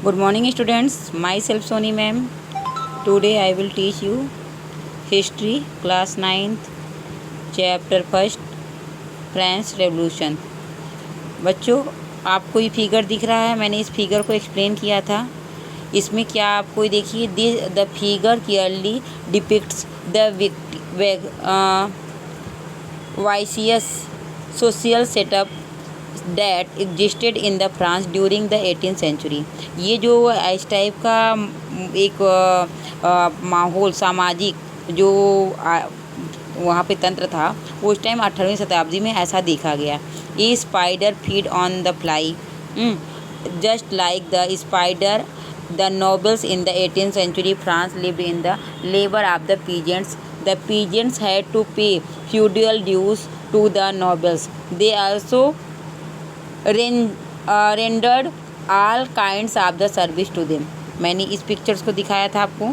Good morning, students. Myself Soni ma'am. Today I will teach you history, class 9th, chapter 1st, French revolution. बच्चों, आपको ये figure दिख रहा है, मैंने इस फिगर को एक्सप्लेन किया था। इसमें क्या आपको देखिए, the figure clearly depicts the vicious social setup that existed in the France during the 18th century. ये जो इस टाइप का एक माहौल सामाजिक जो वहाँ पे तंत्र था, वो उस टाइम 18वीं शताब्दी में ऐसा देखा गया। ये spider feed on the fly, just like the spider the nobles in the 18th century France lived in the labor of the peasants. The peasants had to pay feudal dues to the nobles. They also rendered all kinds of the service to them. मैंने इस pictures को दिखाया था आपको,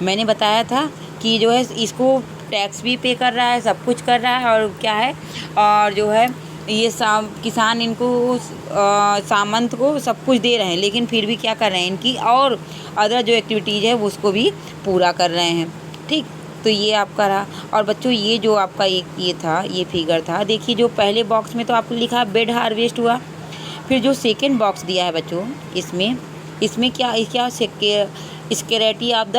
मैंने बताया था कि जो है इसको टैक्स भी पे कर रहा है, सब कुछ कर रहा है, और क्या है, और जो है ये किसान इनको सामंत को सब कुछ दे रहे हैं, लेकिन फिर भी क्या कर रहे हैं, इनकी और अदर जो एक्टिविटीज़ है वो उसको भी पूरा कर रहे हैं। ठीक, तो ये आपका रहा। और बच्चों, ये जो आपका ये था, ये फिगर था, देखिए जो पहले बॉक्स में तो आपको लिखा बेड हार्वेस्ट हुआ। फिर जो सेकेंड बॉक्स दिया है बच्चों, इसमें क्या स्केरेटी ऑफ द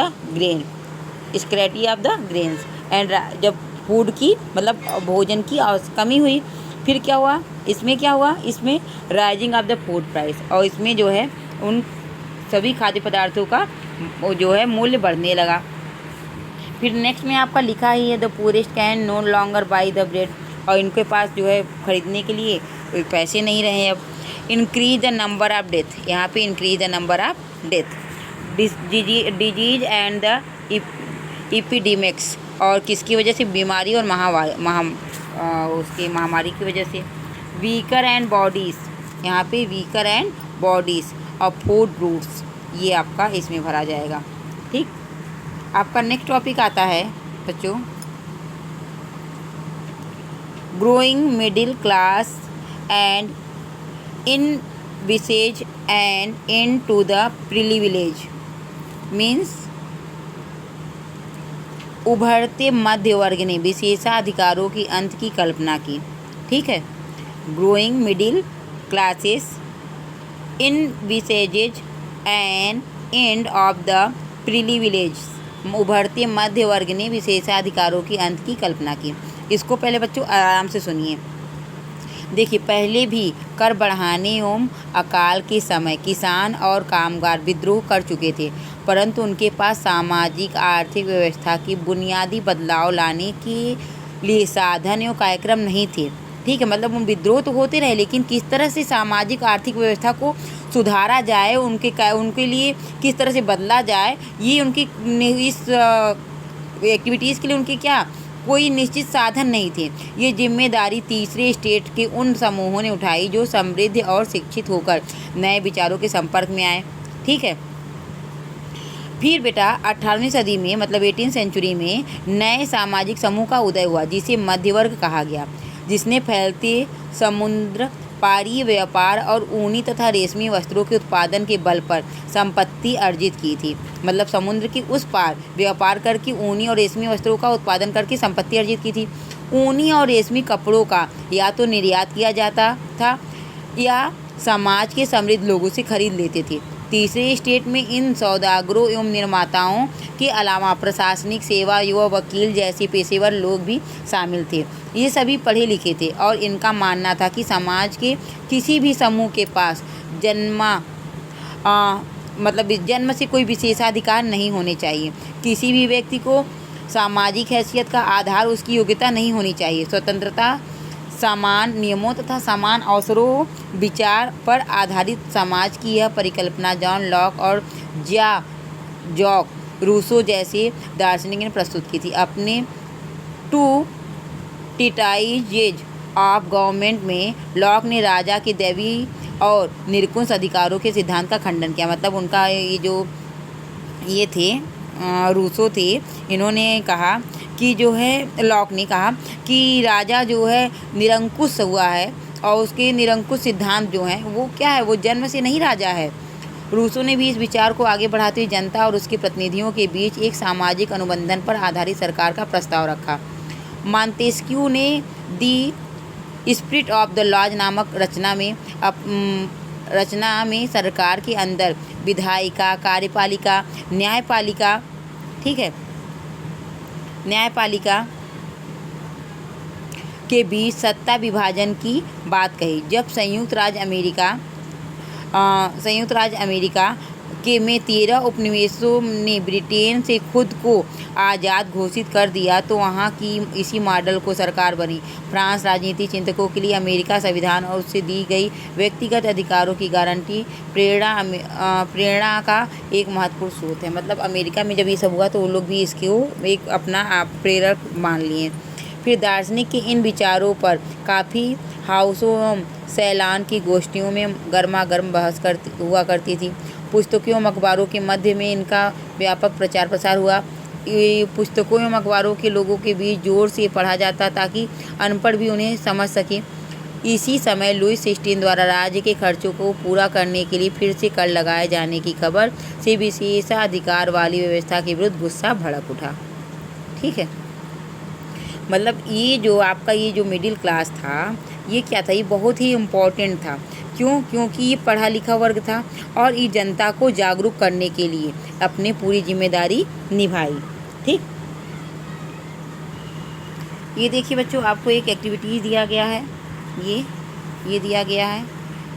ग्रेन्स एंड जब फूड की मतलब भोजन की कमी हुई, फिर क्या हुआ, इसमें rising of the food price, और इसमें जो है उन सभी खाद्य पदार्थों का जो है मूल्य बढ़ने लगा। फिर नेक्स्ट में आपका लिखा ही है the poorest can no longer buy the bread, और इनके पास जो है खरीदने के लिए पैसे नहीं रहे अब। Increase the number of death, यहाँ पे increase the number of death, disease and the epidemics, और किसकी वजह से, बीमारी और उसकी महामारी की वजह से। वीकर एंड बॉडीज़, यहाँ पे वीकर एंड बॉडीज़ और फूड रूट्स, ये आपका इसमें भरा जाएगा। ठीक, आपका नेक्स्ट टॉपिक आता है बच्चों, growing middle class and in vices and into the privilege, means उभरते मध्य वर्ग ने विशेषाधिकारों की अंत की कल्पना की। ठीक है, growing middle classes in vices and end of the privilege, उभरते मध्य वर्ग ने विशेषाधिकारों की अंत की कल्पना की। इसको पहले बच्चों आराम से सुनिए। देखिए, पहले भी कर बढ़ाने एवं अकाल के समय किसान और कामगार विद्रोह कर चुके थे, परंतु उनके पास सामाजिक आर्थिक व्यवस्था की बुनियादी बदलाव लाने के लिए साधन एवं कार्यक्रम नहीं थे। ठीक है, मतलब उन विद्रोह तो होते रहे, लेकिन किस तरह से सामाजिक आर्थिक व्यवस्था को सुधारा जाए, उनके लिए किस तरह से बदला जाए, ये उनकी इस एक्टिविटीज़ के लिए उनके क्या कोई निश्चित साधन नहीं थे। ये जिम्मेदारी तीसरे स्टेट के उन समूहों ने उठाई जो समृद्ध और शिक्षित होकर नए विचारों के संपर्क में आए। ठीक है, फिर बेटा 18वीं सदी में मतलब 18th सेंचुरी में नए सामाजिक समूह का उदय हुआ, जिसे मध्यवर्ग कहा गया, जिसने फैलते समुद्र पारी व्यापार और ऊनी तथा रेशमी वस्त्रों के उत्पादन के बल पर संपत्ति अर्जित की थी। मतलब समुद्र के उस पार व्यापार करके ऊनी और रेशमी वस्त्रों का उत्पादन करके संपत्ति अर्जित की थी। ऊनी और रेशमी कपड़ों का या तो निर्यात किया जाता था या समाज के समृद्ध लोगों से खरीद लेते थे। तीसरे स्टेट में इन सौदागरों एवं निर्माताओं के अलावा प्रशासनिक सेवा युवा वकील जैसे पेशेवर लोग भी शामिल थे। ये सभी पढ़े लिखे थे और इनका मानना था कि समाज के किसी भी समूह के पास जन्म से कोई विशेषाधिकार नहीं होने चाहिए। किसी भी व्यक्ति को सामाजिक हैसियत का आधार उसकी योग्यता नहीं होनी चाहिए। स्वतंत्रता, समान नियमों तथा समान अवसरों विचार पर आधारित समाज की यह परिकल्पना जॉन लॉक और जॉक रूसो जैसे दार्शनिक ने प्रस्तुत की थी। अपने टू ट्रीटाइजेज ऑफ गवर्नमेंट में लॉक ने राजा के दैवी और निरंकुश अधिकारों के सिद्धांत का खंडन किया। मतलब उनका ये थे रूसो थे, इन्होंने कहा कि जो है लॉक ने कहा कि राजा जो है निरंकुश हुआ है और उसके निरंकुश सिद्धांत जो हैं वो क्या है, वो जन्म से नहीं राजा है। रूसो ने भी इस विचार को आगे बढ़ाते हुए जनता और उसके प्रतिनिधियों के बीच एक सामाजिक अनुबंधन पर आधारित सरकार का प्रस्ताव रखा। मॉन्तेस्क्यू ने the spirit of the laws नामक रचना में सरकार के अंदर विधायिका, कार्यपालिका, न्यायपालिका, ठीक है, न्यायपालिका के बीच सत्ता विभाजन की बात कही। जब संयुक्त राज्य अमेरिका के में 13 उपनिवेशों ने ब्रिटेन से खुद को आज़ाद घोषित कर दिया तो वहाँ की इसी मॉडल को सरकार बनी। फ्रांस राजनीति चिंतकों के लिए अमेरिका संविधान और उससे दी गई व्यक्तिगत अधिकारों की गारंटी प्रेरणा का एक महत्वपूर्ण स्रोत है। मतलब अमेरिका में जब ये सब हुआ तो वो लोग भी इसको एक अपना प्रेरक मान लिए। फिर दार्शनिक के इन विचारों पर काफ़ी हाउसों सैलान की गोष्ठियों में गर्मा गर्म बहस हुआ करती थी। पुस्तकों एवं अखबारों के मध्य में इनका व्यापक प्रचार प्रसार हुआ। ये पुस्तकों एवं अखबारों के लोगों के बीच जोर से पढ़ा जाता ताकि अनपढ़ भी उन्हें समझ सके। इसी समय लुईस 16 द्वारा राज्य के खर्चों को पूरा करने के लिए फिर से कर लगाए जाने की खबर से विशेषाधिकार वाली व्यवस्था के विरुद्ध गुस्सा भड़क उठा। ठीक है, मतलब ये जो आपका ये जो मिडिल क्लास था ये क्या था, ये बहुत ही इम्पोर्टेंट था। क्यों? क्योंकि ये पढ़ा लिखा वर्ग था और ये जनता को जागरूक करने के लिए अपनी पूरी जिम्मेदारी निभाई। ठीक, ये देखिए बच्चों, आपको एक एक्टिविटी दिया गया है, ये दिया गया है।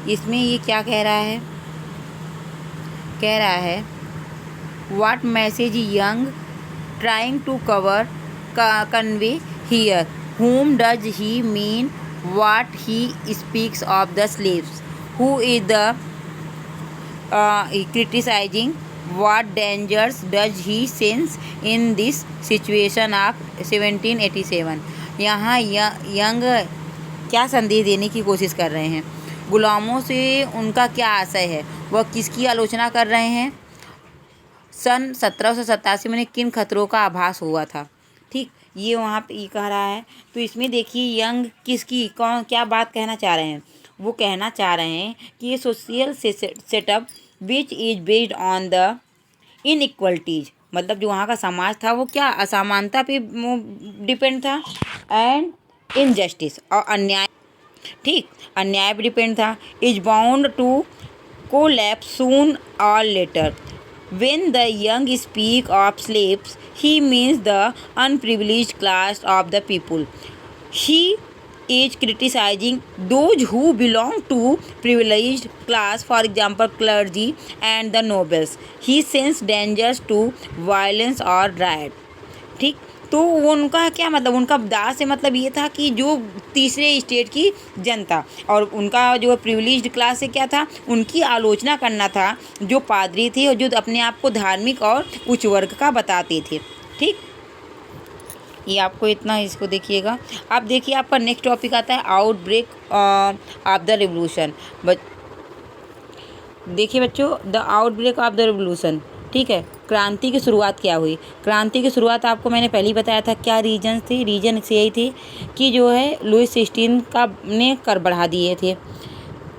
इसमें ये क्या कह रहा है, कह रहा है what message young trying to convey here, whom does he mean, what he speaks of the slaves, who is the criticizing, what dangers does he sense in this situation of 1787। यहाँ यंग क्या संदेश देने की कोशिश कर रहे हैं, गुलामों से उनका क्या आशय है, वह किसकी आलोचना कर रहे हैं, सन 1787 में किन खतरों का आभास हुआ था। ठीक, ये वहाँ पे ये कह रहा है। तो इसमें देखिए यंग किसकी क्या बात कहना चाह रहे हैं, वो कहना चाह रहे हैं कि ये social setup which is based on the inequalities, मतलब जो वहाँ का समाज था वो क्या असमानता पे डिपेंड था, एंड इनजस्टिस और अन्याय, ठीक, अन्याय पे डिपेंड था, इज बाउंड टू कोलैप्स सून और letter. When the young speak of slaves, he means the unprivileged class of the people. He is criticizing those who belong to privileged class, for example, clergy and the nobles. He sends dangers to violence or riot. ठीक, तो वो उनका क्या मतलब, उनका दास से मतलब ये था कि जो तीसरे स्टेट की जनता और उनका जो प्रिविलेज्ड क्लास से क्या था, उनकी आलोचना करना था, जो पादरी थे और जो अपने आप को धार्मिक और उच्च वर्ग का बताते थे। ठीक, ये आपको इतना इसको देखिएगा। अब देखिए आपका नेक्स्ट टॉपिक आता है आउटब्रेक ऑफ द रिवोल्यूशन। देखिए बच्चों, the outbreak of the revolution, ठीक है, क्रांति की शुरुआत क्या हुई। क्रांति की शुरुआत आपको मैंने पहले ही बताया था, क्या रीजन थे, रीजन से यही थे कि जो है लुईस 16 ने कर बढ़ा दिए थे।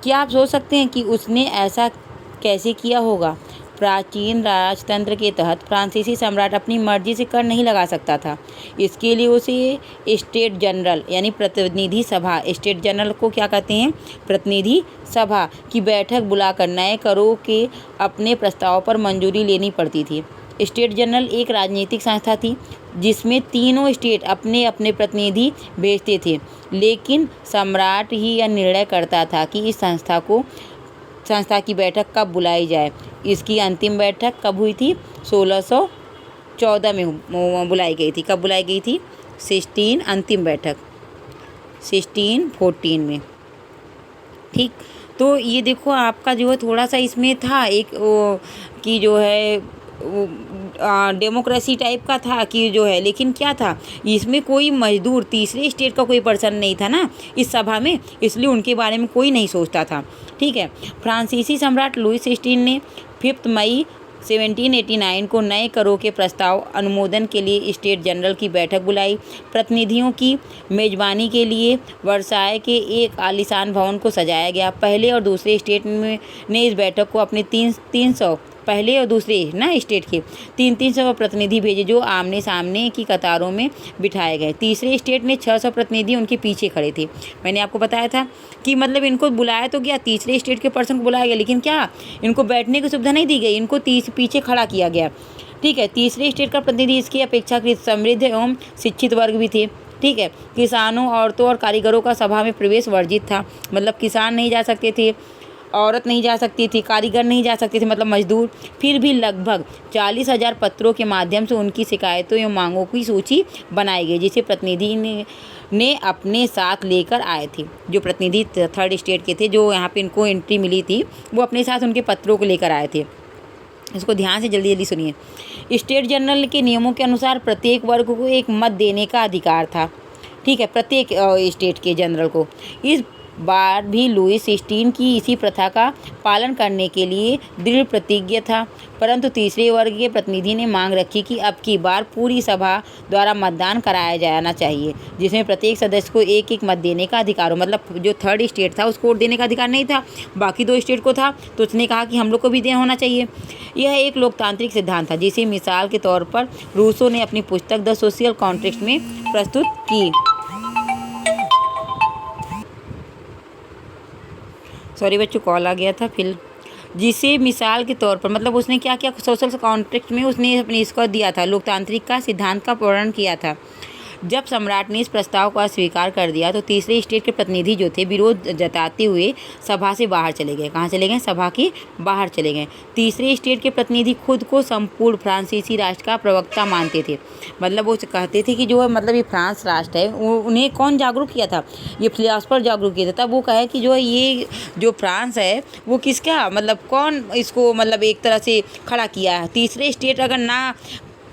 क्या आप सोच सकते हैं कि उसने ऐसा कैसे किया होगा। प्राचीन राजतंत्र के तहत फ्रांसीसी सम्राट अपनी मर्जी से कर नहीं लगा सकता था। इसके लिए उसे स्टेट जनरल यानी प्रतिनिधि सभा, स्टेट जनरल को क्या कहते हैं, प्रतिनिधि सभा की बैठक बुलाकर नए करों के अपने प्रस्ताव पर मंजूरी लेनी पड़ती थी। स्टेट जनरल एक राजनीतिक संस्था थी जिसमें तीनों स्टेट अपने अपने प्रतिनिधि भेजते थे, लेकिन सम्राट ही यह निर्णय करता था कि इस संस्था की बैठक कब बुलाई जाए। इसकी अंतिम बैठक कब हुई थी, 1614 में बुलाई गई थी। कब बुलाई गई थी, 16 अंतिम बैठक 1614 में। ठीक, तो ये देखो आपका जो है थोड़ा सा इसमें था एक कि जो है डेमोक्रेसी टाइप का था कि जो है, लेकिन क्या था इसमें कोई मजदूर तीसरे स्टेट का कोई पर्सन नहीं था ना इस सभा में, इसलिए उनके बारे में कोई नहीं सोचता था। ठीक है, फ्रांसीसी सम्राट लुईस 16 ने 5 मई 1789 को नए करों के प्रस्ताव अनुमोदन के लिए स्टेट जनरल की बैठक बुलाई। प्रतिनिधियों की मेजबानी के लिए वर्साय के एक आलीशान भवन को सजाया गया। पहले और दूसरे स्टेट में ने इस बैठक को अपने 300 पहले और दूसरे ना स्टेट के 300 प्रतिनिधि भेजे, जो आमने सामने की कतारों में बिठाए गए। तीसरे स्टेट ने 600 प्रतिनिधि उनके पीछे खड़े थे। मैंने आपको बताया था कि मतलब इनको बुलाया तो गया, तीसरे स्टेट के पर्सन को बुलाया गया, लेकिन क्या इनको बैठने की सुविधा नहीं दी गई, इनको पीछे खड़ा किया गया। ठीक है, तीसरे स्टेट का प्रतिनिधि इसके अपेक्षाकृत समृद्ध एवं शिक्षित वर्ग भी थे। ठीक है, किसानों, औरतों और कारीगरों का सभा में प्रवेश वर्जित था। मतलब किसान नहीं जा सकते थे, औरत नहीं जा सकती थी, कारीगर नहीं जा सकते थे, मतलब मजदूर। फिर भी लगभग 40,000 पत्रों के माध्यम से उनकी शिकायतों एवं मांगों की सूची बनाई गई, जिसे प्रतिनिधि ने अपने साथ लेकर आए थे। जो प्रतिनिधि थर्ड स्टेट के थे, जो यहाँ पे इनको एंट्री मिली थी, वो अपने साथ उनके पत्रों को लेकर आए थे। इसको ध्यान से जल्दी जल्दी सुनिए। स्टेट जनरल के नियमों के अनुसार प्रत्येक वर्ग को एक मत देने का अधिकार था। ठीक है, प्रत्येक स्टेट के जनरल को। इस बार भी लुईस 16 की इसी प्रथा का पालन करने के लिए दृढ़ प्रतिज्ञ था, परंतु तीसरे वर्ग के प्रतिनिधि ने मांग रखी कि अब की बार पूरी सभा द्वारा मतदान कराया जाना चाहिए, जिसमें प्रत्येक सदस्य को एक एक मत देने का अधिकार हो। मतलब जो थर्ड स्टेट था उसको वोट देने का अधिकार नहीं था, बाकी 2 स्टेट को था, तो उसने कहा कि हम लोग को भी देना होना चाहिए। यह एक लोकतांत्रिक सिद्धांत था, जिसे मिसाल के तौर पर रूसो ने अपनी पुस्तक द सोशल कॉन्ट्रैक्ट में प्रस्तुत की। सॉरी बच्चों, कॉल आ गया था। फिर जिसे मिसाल के तौर पर, मतलब उसने क्या किया, सोशल कॉन्ट्रैक्ट में उसने अपने इसको दिया था, लोकतांत्रिक का सिद्धांत का वर्णन किया था। जब सम्राट ने इस प्रस्ताव को अस्वीकार कर दिया तो तीसरे स्टेट के प्रतिनिधि जो थे विरोध जताते हुए सभा से बाहर चले गए। कहाँ चले गए? सभा के बाहर चले गए। तीसरे स्टेट के प्रतिनिधि खुद को संपूर्ण फ्रांसीसी राष्ट्र का प्रवक्ता मानते थे। मतलब वो कहते थे कि जो मतलब ये फ्रांस राष्ट्र है, उन्हें कौन जागरूक किया था? ये फिलासफर जागरूक किया था। तब वो कहे कि जो है ये जो फ्रांस है वो किसका, मतलब कौन इसको मतलब एक तरह से खड़ा किया है। तीसरे स्टेट अगर ना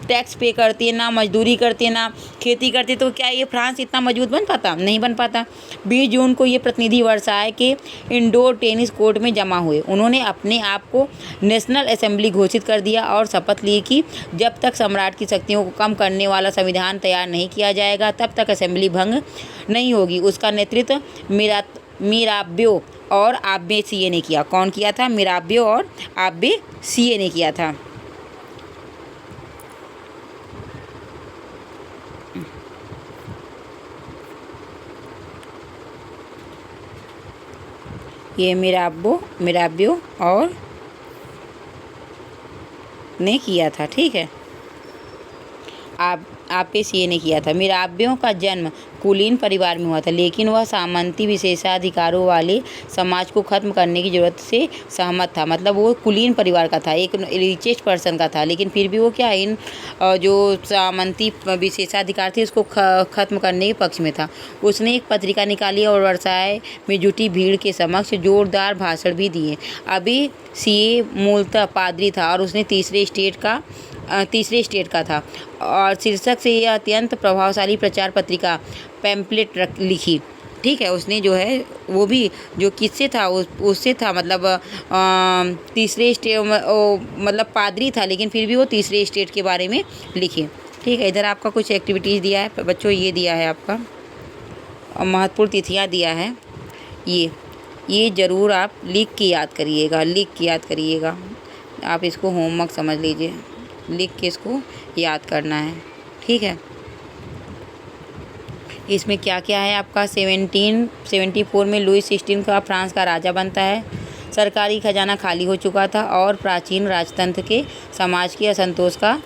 टैक्स पे करती है, ना मजदूरी करती है, ना खेती करती है, तो क्या ये फ्रांस इतना मजबूत बन पाता? नहीं बन पाता। 20 जून को ये प्रतिनिधि वर्साय के इंडोर टेनिस कोर्ट में जमा हुए। उन्होंने अपने आप को नेशनल असेंबली घोषित कर दिया और शपथ ली कि जब तक सम्राट की शक्तियों को कम करने वाला संविधान तैयार नहीं किया जाएगा तब तक असेंबली भंग नहीं होगी। उसका नेतृत्व मिराबियो और आब्बे सीए ने किया। कौन किया था? मिराबियो और आब्बे सीए ने किया था। ये मिराबियो और ने किया था। ठीक है, आपे सीए ने किया था। मिराबियों का जन्म कुलीन परिवार में हुआ था, लेकिन वह सामंती विशेषाधिकारों वाले समाज को खत्म करने की ज़रूरत से सहमत था। मतलब वो कुलीन परिवार का था, एक रिचेस्ट पर्सन का था, लेकिन फिर भी वो क्या इन जो सामंती विशेषाधिकार थे उसको खत्म करने के पक्ष में था। उसने एक पत्रिका निकाली और वर्साय में जुटी भीड़ के समक्ष जोरदार भाषण भी दिए। अभी सीए मूलतः पादरी था और उसने तीसरे स्टेट का था और शीर्षक से यह अत्यंत प्रभावशाली प्रचार पत्रिका पैम्पलेट लिखी। ठीक है, उसने जो है वो भी जो किससे था उससे था, मतलब तीसरे स्टेट मतलब पादरी था, लेकिन फिर भी वो तीसरे स्टेट के बारे में लिखे। ठीक है, इधर आपका कुछ एक्टिविटीज़ दिया है बच्चों, ये दिया है आपका महत्वपूर्ण तिथियाँ दिया है। ये ज़रूर आप लिख के याद करिएगा। आप इसको होमवर्क समझ लीजिए, लिख के इसको याद करना है। ठीक है, इसमें क्या क्या है आपका 1774 में लुईस 16 का फ्रांस का राजा बनता है। सरकारी खजाना खाली हो चुका था और प्राचीन राजतंत्र के समाज के असंतोष का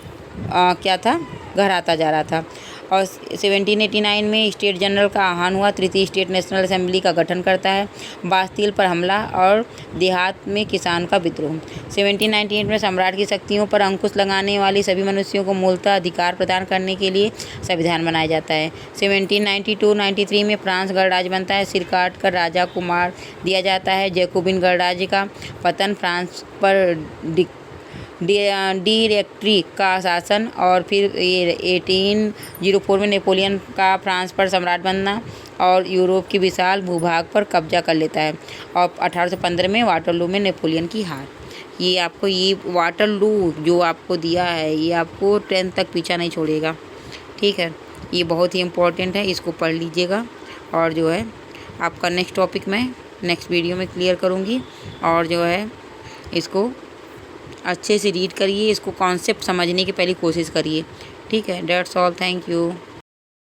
क्या था, घर आता जा रहा था। और 1789 में स्टेट जनरल का आह्वान हुआ। तृतीय स्टेट नेशनल असेंबली का गठन करता है। बास्तिल पर हमला और देहात में किसान का विद्रोह। 1798 में सम्राट की शक्तियों पर अंकुश लगाने वाले सभी मनुष्यों को मूलतः अधिकार प्रदान करने के लिए संविधान बनाया जाता है। 1792-93 में फ्रांस गणराज्य बनता है। सिर काट कर राजा को मार दिया जाता है। जैकोबिन गणराज्य का पतन, फ्रांस पर डायरेक्टरी का शासन और फिर ये 1804 में नेपोलियन का फ्रांस पर सम्राट बनना। और यूरोप के विशाल भूभाग पर कब्जा कर लेता है। और 1815 में वाटरलू में नेपोलियन की हार। ये आपको ये वाटरलू जो आपको दिया है ये आपको 10th तक पीछा नहीं छोड़ेगा, ठीक है। ये बहुत ही इम्पोर्टेंट है, इसको पढ़ लीजिएगा। और जो है आपका नेक्स्ट टॉपिक मैं नेक्स्ट वीडियो में क्लियर करूँगी। और जो है इसको अच्छे से रीड करिए, इसको कॉन्सेप्ट समझने की पहले कोशिश करिए, ठीक है। That's all, thank you.